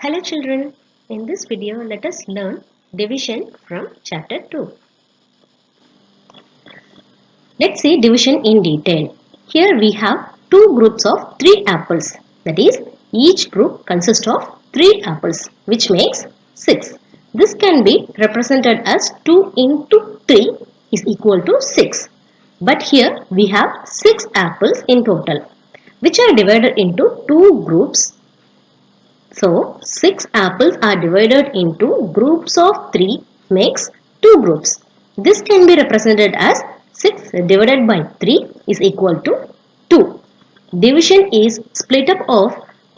Hello children, in this video let us learn division from chapter 2. Let's see division in detail. Here we have two groups of 3 apples. That is, each group consists of 3 apples which makes 6. This can be represented as 2 into 3 is equal to 6. But here we have 6 apples in total which are divided into 2 groups. So, 6 apples are divided into groups of 3 makes 2 groups. This can be represented as 6 divided by 3 is equal to 2. Division is split up of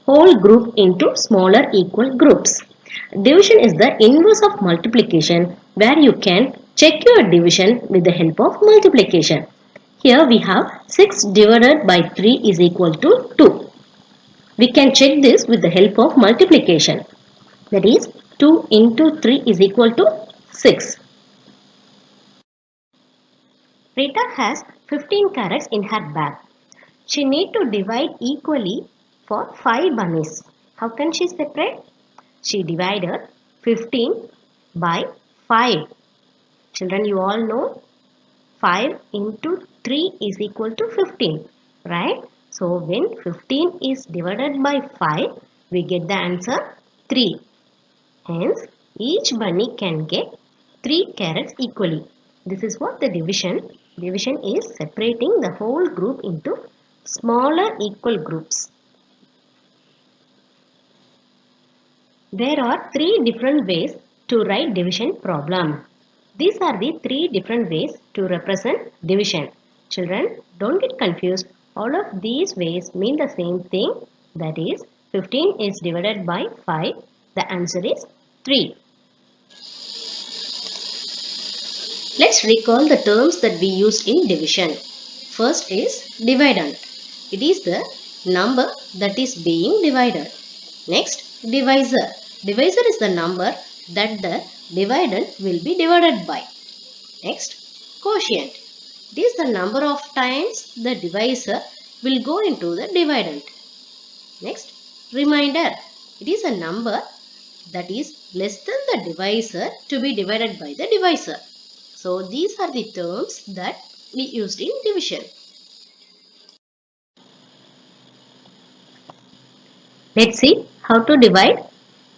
whole group into smaller equal groups. Division is the inverse of multiplication where you can check your division with the help of multiplication. Here we have 6 divided by 3 is equal to 2. We can check this with the help of multiplication. That is 2 into 3 is equal to 6. Rita has 15 carrots in her bag. She needs to divide equally for 5 bunnies. How can she separate? She divided 15 by 5. Children, you all know 5 into 3 is equal to 15, right? So, when 15 is divided by 5, we get the answer 3. Hence, each bunny can get 3 carrots equally. This is what the division. Division is separating the whole group into smaller equal groups. There are 3 different ways to write division problem. These are the 3 different ways to represent division. Children, don't get confused. All of these ways mean the same thing. That is, 15 is divided by 5. The answer is 3. Let's recall the terms that we used in division. First is dividend. It is the number that is being divided. Next, divisor. Divisor is the number that the dividend will be divided by. Next, quotient. It is the number of times the divisor will go into the dividend. Next, remainder. It is a number that is less than the divisor to be divided by the divisor. So, these are the terms that we used in division. Let's see how to divide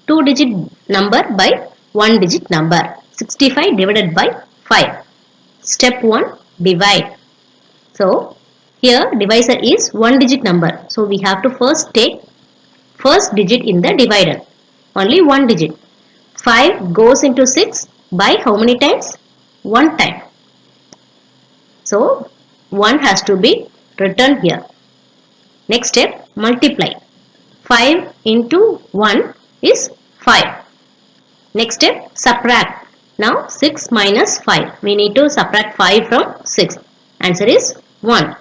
2-digit number by 1-digit number. 65 divided by 5. Step 1, divide. So, here divisor is 1-digit number. So, we have to first take first digit in the divider. Only 1 digit. 5 goes into 6 by how many times? 1 time. So, 1 has to be written here. Next step, multiply. 5 into 1 is 5. Next step, subtract. Now 6 minus 5. We need to subtract 5 from 6. Answer is 1.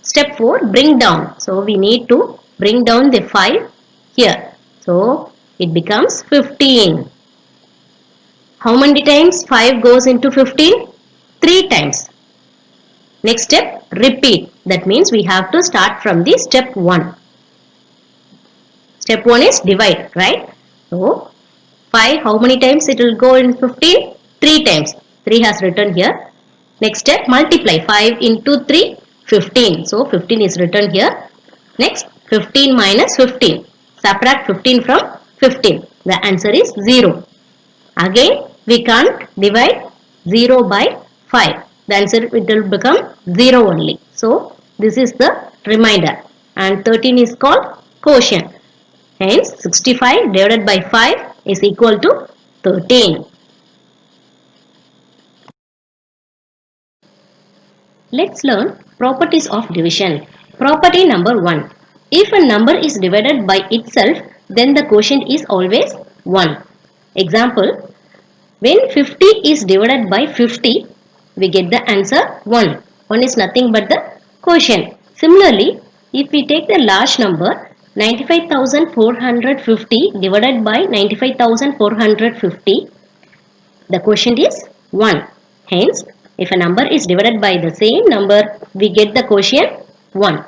Step 4, bring down. So we need to bring down the 5 here. So it becomes 15. How many times 5 goes into 15? 3 times. Next step, repeat. That means we have to start from the step 1. Step 1 is divide, right? So 5, how many times it will go in 15? 3 times. 3 has written here. Next step, multiply. 5 into 3, 15. So 15 is written here. Next, 15 minus 15. Subtract 15 from 15. The answer is 0. Again, we can't divide 0 by 5. The answer it will become 0 only. So, this is the remainder. And 13 is called quotient. Hence, 65 divided by 5 is equal to 13. Let's learn properties of division. Property number 1. If a number is divided by itself, then the quotient is always 1. Example, when 50 is divided by 50, we get the answer 1. 1 is nothing but the quotient. Similarly, if we take the large number 95,450 divided by 95,450, the quotient is 1. Hence, if a number is divided by the same number, we get the quotient 1.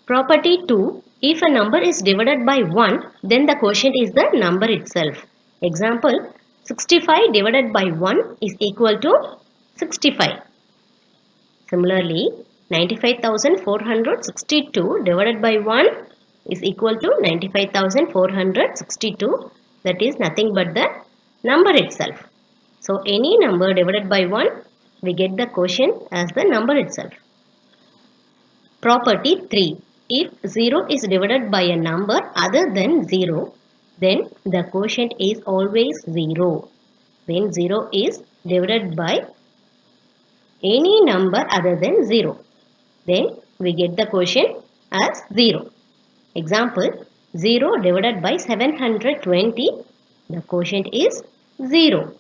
Property 2. If a number is divided by 1, then the quotient is the number itself. Example, 65 divided by 1 is equal to 65. Similarly, 95,462 divided by 1 is equal to 95,462. That is nothing but the number itself. So, any number divided by 1, we get the quotient as the number itself. Property 3. If 0 is divided by a number other than 0, then the quotient is always 0. When 0 is divided by any number other than 0, then we get the quotient as 0. Example, 0 divided by 720, the quotient is 0.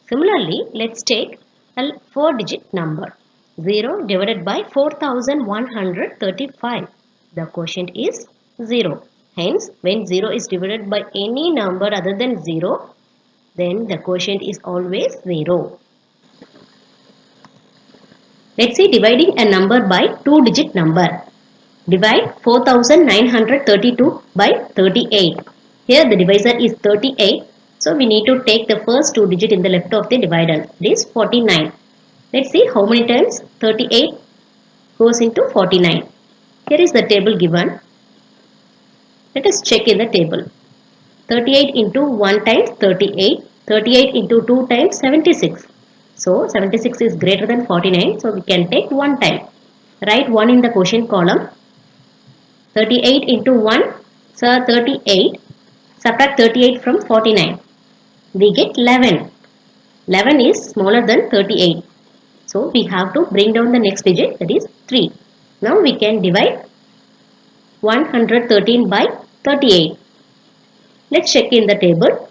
Similarly, let's take a 4-digit number. 0 divided by 4135, the quotient is 0. Hence, when 0 is divided by any number other than 0, then the quotient is always 0. Let's see dividing a number by 2-digit number. Divide 4932 by 38. Here the divisor is 38. So we need to take the first 2 digit in the left of the divider. It is 49. Let's see how many times 38 goes into 49. Here is the table given. Let us check in the table. 38 into 1 times 38. 38 into 2 times 76. So 76 is greater than 49. So we can take 1 time. Write 1 in the quotient column. 38 into 1, so 38. Subtract 38 from 49. We get 11. 11 is smaller than 38. So we have to bring down the next digit, that is 3. Now we can divide 113 by 38. Let's check in the table.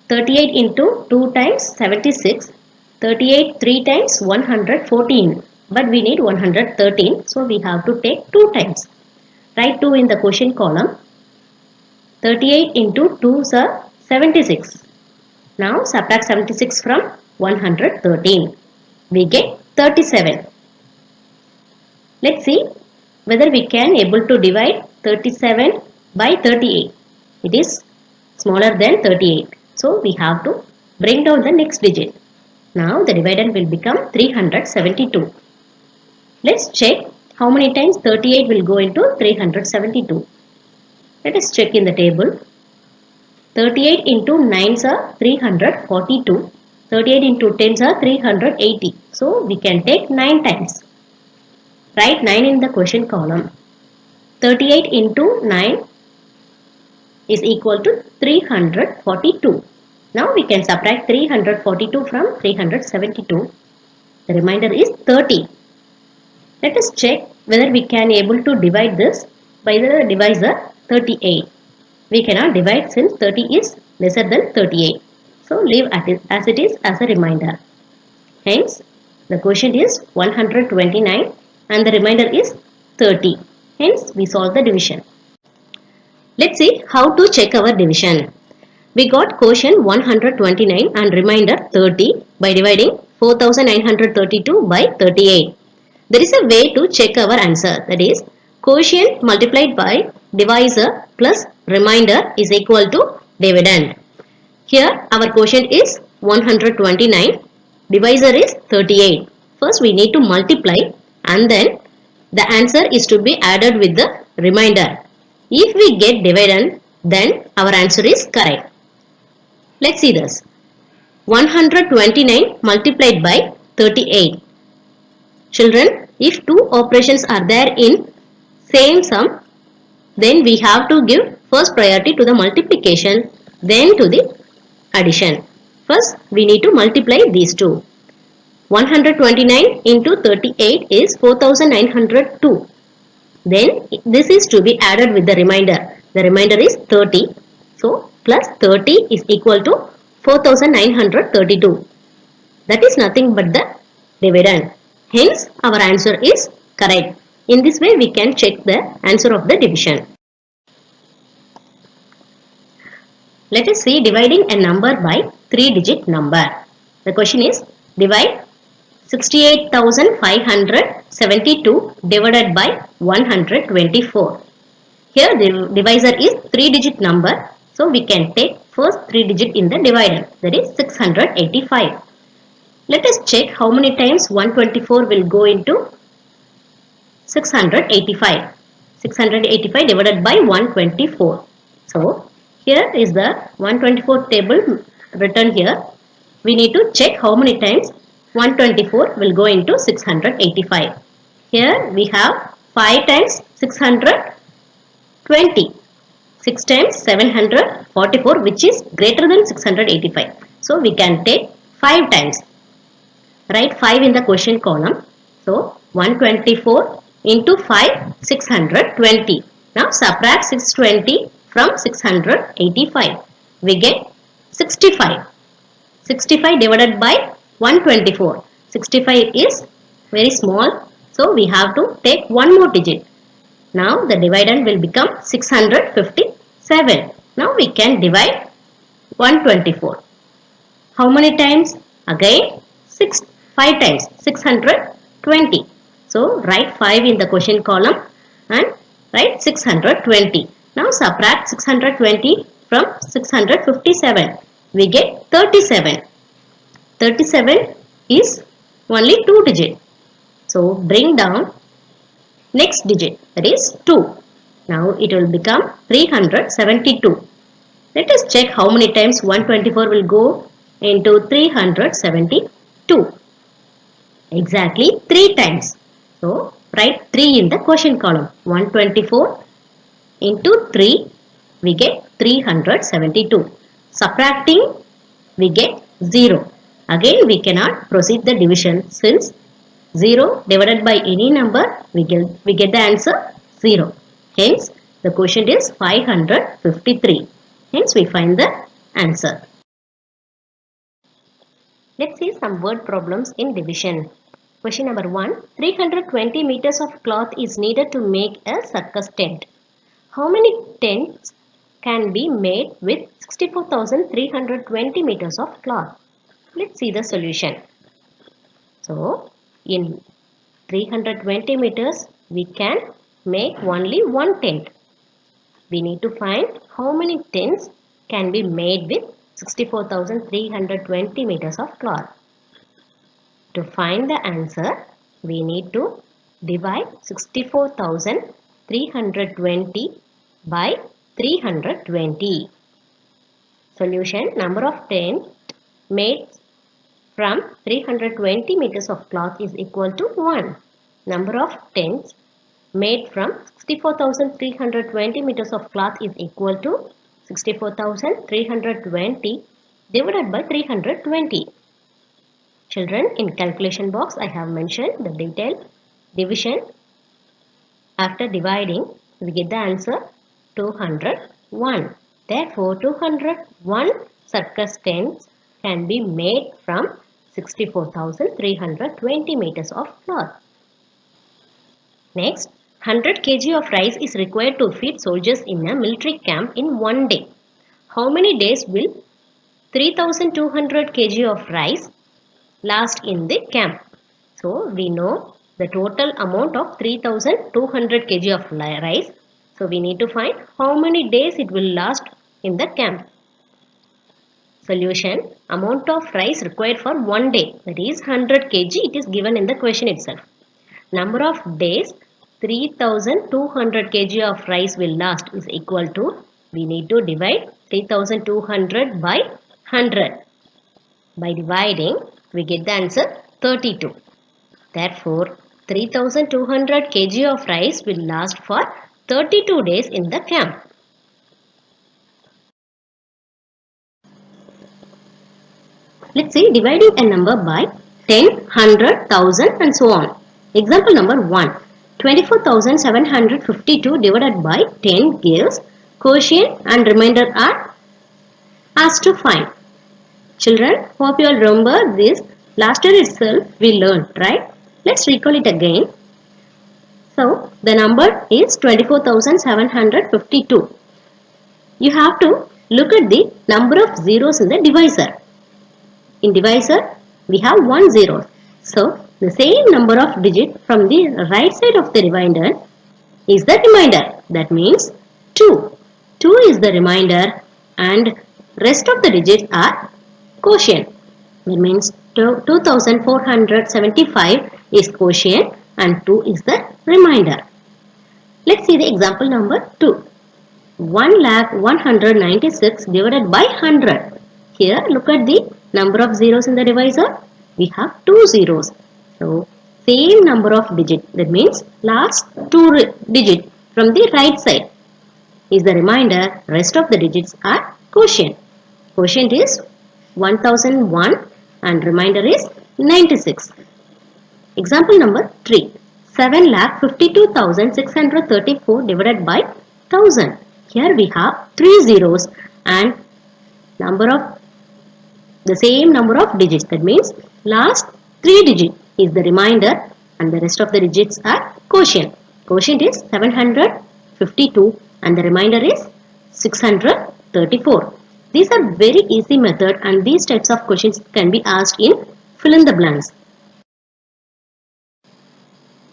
38 into 2 times 76. 38 3 times 114. But we need 113. So we have to take 2 times. Write 2 in the quotient column. 38 into 2 is 76. Now subtract 76 from 113. We get 37. Let's see whether we can able to divide 37 by 38. It is smaller than 38. So we have to bring down the next digit. Now the dividend will become 372. Let's check how many times 38 will go into 372. Let us check in the table. 38 into 9s are 342. 38 into 10s are 380. So we can take 9 times. Write 9 in the quotient column. 38 into 9 is equal to 342. Now we can subtract 342 from 372. The remainder is 30. Let us check whether we can able to divide this by the divisor 38. We cannot divide since 30 is lesser than 38. So leave as it is as a remainder. Hence the quotient is 129 and the remainder is 30. Hence we solve the division. Let's see how to check our division. We got quotient 129 and remainder 30 by dividing 4932 by 38. There is a way to check our answer, that is quotient multiplied by divisor plus remainder is equal to dividend. Here our quotient is 129, divisor is 38. First we need to multiply and then the answer is to be added with the remainder. If we get dividend, then our answer is correct. Let's see this. 129 multiplied by 38. Children, if two operations are there in same sum, then we have to give first priority to the multiplication, then to the addition. First, we need to multiply these two. 129 into 38 is 4902. Then this is to be added with the remainder. The remainder is 30. So, plus 30 is equal to 4932. That is nothing but the dividend. Hence, our answer is correct. In this way, we can check the answer of the division. Let us see dividing a number by 3-digit number. The question is, divide 68,572 divided by 124. Here the divisor is 3-digit number. So we can take first 3 digit in the divider, that is 685. Let us check how many times 124 will go into 685. 685 divided by 124. So here is the 124 table written here. We need to check how many times 124 will go into 685. Here we have 5 times 620. 6 times 744, which is greater than 685. So we can take 5 times. Write 5 in the question column. So 124 into 5, 620. Now subtract 620 from 685. We get 65. 65 divided by 124. 65 is very small. So we have to take one more digit. Now the dividend will become 657. Now we can divide 124. How many times? Again 5 times 620. So write 5 in the question column and write 620. Now subtract 620 from 657. We get 37. 37 is only 2 digit. So bring down next digit, that is 2. Now it will become 372. Let us check how many times 124 will go into 372. Exactly 3 times. So write 3 in the question column. 124 into 3, we get 372. Subtracting, we get 0. Again we cannot proceed the division since 0 divided by any number, we get the answer 0. Hence the quotient is 553. Hence we find the answer. Let's see some word problems in division. Question number 1. 320 meters of cloth is needed to make a circus tent. How many tents can be made with 64,320 meters of cloth? Let's see the solution. So in 320 meters we can make only one tent. We need to find how many tents can be made with 64,320 meters of cloth. To find the answer, we need to divide 64,320 by 320. Solution: number of tents made from 320 meters of cloth is equal to 1. Number of tents made from 64,320 meters of cloth is equal to 64,320 divided by 320. Children, in calculation box I have mentioned the detailed division. After dividing, we get the answer 201. Therefore 201 circus tents can be made from 64,320 meters of cloth. Next, 100 kg of rice is required to feed soldiers in a military camp in one day. How many days will 3,200 kg of rice last in the camp? So we know the total amount of 3,200 kg of rice. So we need to find how many days it will last in the camp. Solution: amount of rice required for one day, that is 100 kg, it is given in the question itself. Number of days 3,200 kg of rice will last is equal to, we need to divide 3,200 by 100. By dividing, we get the answer 32. Therefore 3,200 kg of rice will last for 32 days in the camp. Let's see dividing a number by 10, 100, 1000 and so on. Example number 1. 24,752 divided by 10 gives quotient and remainder are asked to find. Children, hope you all remember this. Last year itself we learned, right? Let's recall it again. So the number is 24,752. You have to look at the number of zeros in the divisor. In divisor, we have 1 0. So the same number of digits from the right side of the remainder is the remainder. That means 2. 2 is the remainder and rest of the digits are quotient. That means 2475 is quotient and 2 is the remainder. Let's see the example number 2. 1,196 divided by 100. Here look at the number of zeros in the divisor. We have 2 zeros. So same number of digits. That means last 2 digits from the right side is the remainder. Rest of the digits are quotient. Quotient is 1001 and remainder is 96. Example number 3. 7,52,634 divided by 1000. Here we have 3 zeros and number of the same number of digits. That means last 3 digits is the remainder and the rest of the digits are quotient. Quotient is 752 and the remainder is 634. These are very easy method and these types of questions can be asked in fill in the blanks.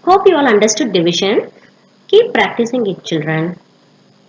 Hope you all understood division. Keep practicing it, children.